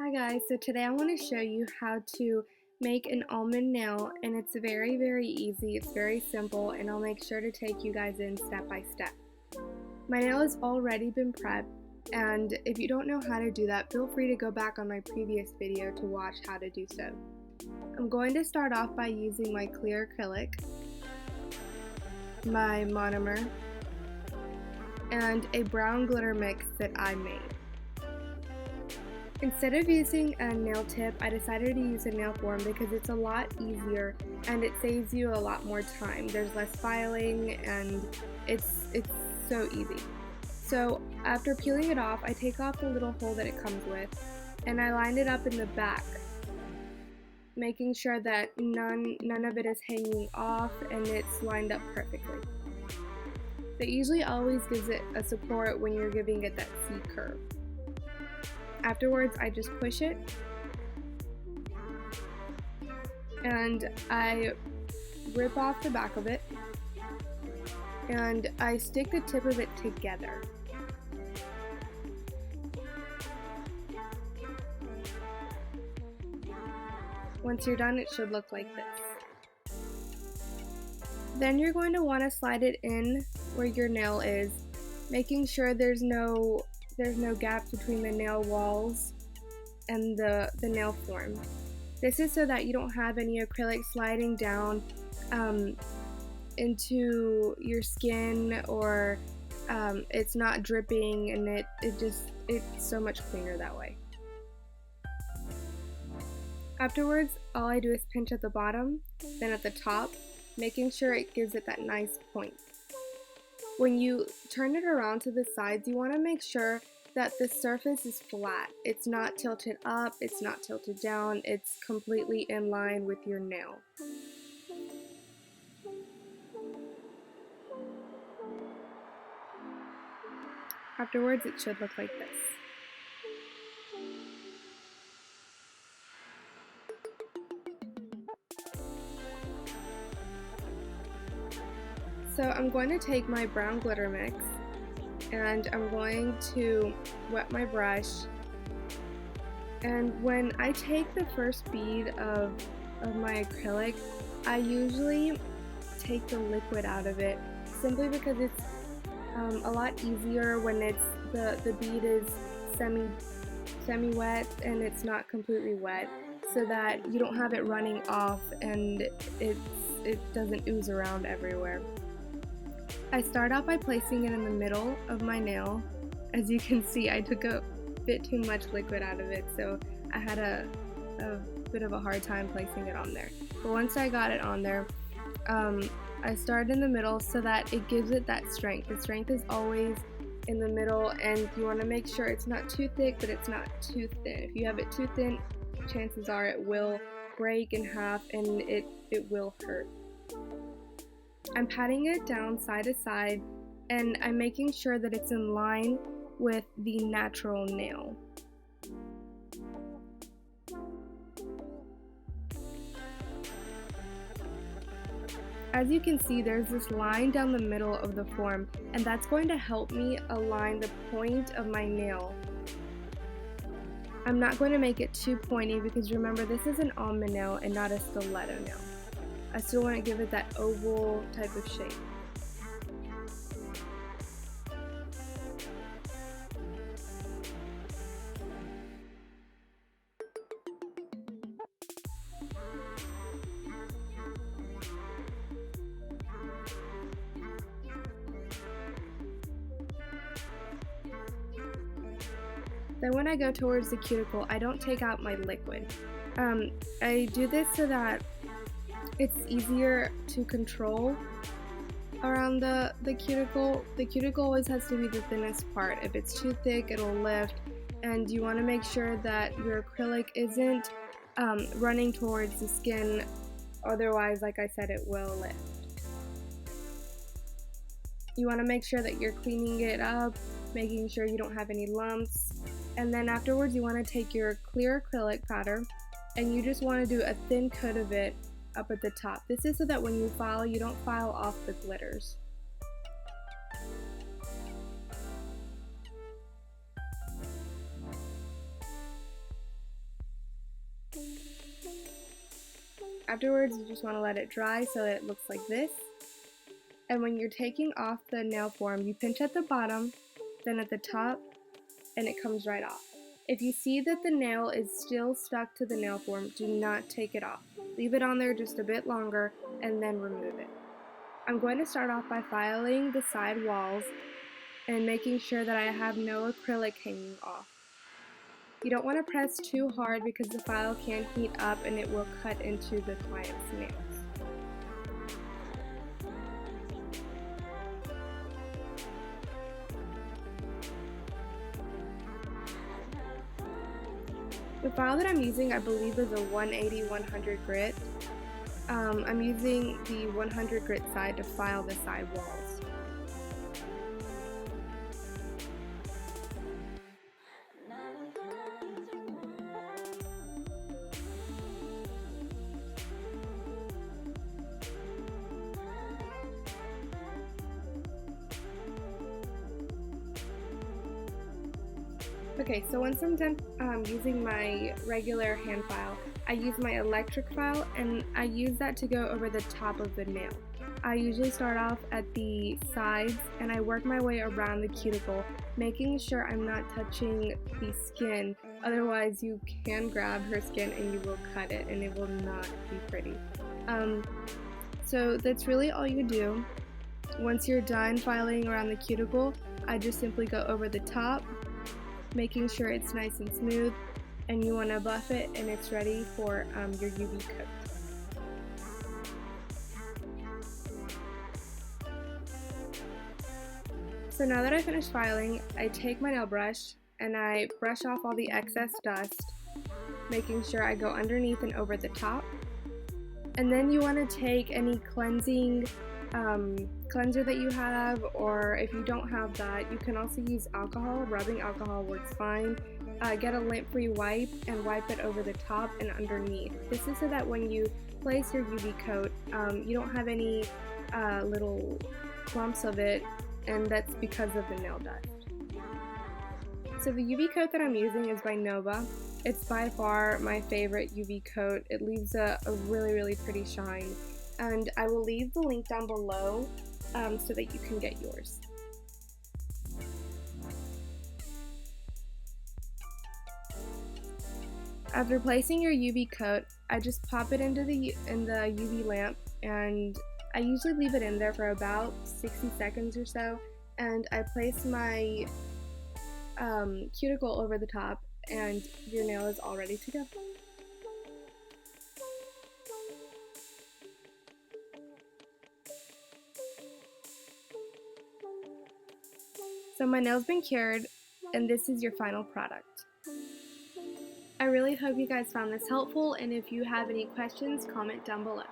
Hi guys, so today I want to show you how to make an almond nail, and it's very easy. It's very simple, and I'll make sure to take you guys in step by step. My nail has already been prepped, and if you don't know how to do that, feel free to go back on my previous video to watch how to do so. I'm going to start off by using my clear acrylic, my monomer, and a brown glitter mix that I made. Instead of using a nail tip, I decided to use a nail form because it's a lot easier and it saves you a lot more time. There's less filing and it's so easy. So after peeling it off, I take off the little hole that it comes with and I lined it up in the back, making sure that none of it is hanging off and it's lined up perfectly. That usually always gives it a support when you're giving it that C curve. Afterwards, I just push it and I rip off the back of it and I stick the tip of it together. Once you're done, it should look like this. Then you're going to want to slide it in where your nail is, making sure there's no gaps between the nail walls and the nail form. This is so that you don't have any acrylic sliding down into your skin, or it's not dripping, and it's so much cleaner that way. Afterwards, all I do is pinch at the bottom, then at the top, making sure it gives it that nice point. When you turn it around to the sides, you want to make sure that the surface is flat. It's not tilted up, it's not tilted down, it's completely in line with your nail. Afterwards, it should look like this. So I'm going to take my brown glitter mix and I'm going to wet my brush, and when I take the first bead of my acrylic, I usually take the liquid out of it, simply because it's a lot easier when the bead is semi-wet and it's not completely wet, so that you don't have it running off and it doesn't ooze around everywhere. I start out by placing it in the middle of my nail. As you can see, I took a bit too much liquid out of it, so I had a bit of a hard time placing it on there. But once I got it on there, I started in the middle so that it gives it that strength. The strength is always in the middle, and you want to make sure it's not too thick, but it's not too thin. If you have it too thin, chances are it will break in half and it will hurt. I'm patting it down side to side, and I'm making sure that it's in line with the natural nail. As you can see, there's this line down the middle of the form, and that's going to help me align the point of my nail. I'm not going to make it too pointy because remember, this is an almond nail and not a stiletto nail. I still want to give it that oval type of shape. Then when I go towards the cuticle, I don't take out my liquid. I do this so that it's easier to control around the cuticle. The cuticle always has to be the thinnest part. If it's too thick, it'll lift, and you want to make sure that your acrylic isn't running towards the skin, otherwise, like I said, it will lift. You want to make sure that you're cleaning it up, making sure you don't have any lumps, and then afterwards you want to take your clear acrylic powder and you just want to do a thin coat of it up at the top. This is so that when you file, you don't file off the glitters. Afterwards, you just want to let it dry so that it looks like this. And when you're taking off the nail form, you pinch at the bottom, then at the top, and it comes right off. If you see that the nail is still stuck to the nail form, do not take it off. Leave it on there just a bit longer and then remove it. I'm going to start off by filing the side walls and making sure that I have no acrylic hanging off. You don't want to press too hard because the file can heat up and it will cut into the client's nails. The file that I'm using, I believe, is a 180-100 grit. I'm using the 100 grit side to file the side walls. Okay, so once I'm done using my regular hand file, I use my electric file and I use that to go over the top of the nail. I usually start off at the sides and I work my way around the cuticle, making sure I'm not touching the skin, otherwise you can grab her skin and you will cut it and it will not be pretty. So that's really all you do. Once you're done filing around the cuticle, I just simply go over the top, making sure it's nice and smooth, and you want to buff it and it's ready for your UV coat. So now that I finished filing, I take my nail brush and I brush off all the excess dust, making sure I go underneath and over the top. And then you want to take any cleansing cleanser that you have, or if you don't have that, you can also use alcohol. Rubbing alcohol works fine. Get a lint-free wipe and wipe it over the top and underneath. This is so that when you place your UV coat, you don't have any little clumps of it, and that's because of the nail dust. So the UV coat that I'm using is by Nova. It's by far my favorite UV coat. It leaves a really, really pretty shine. And I will leave the link down below so that you can get yours. After placing your UV coat, I just pop it into the UV lamp, and I usually leave it in there for about 60 seconds or so, and I place my cuticle over the top, and your nail is all ready to go. So my nail's been cured, and this is your final product. I really hope you guys found this helpful, and if you have any questions, comment down below.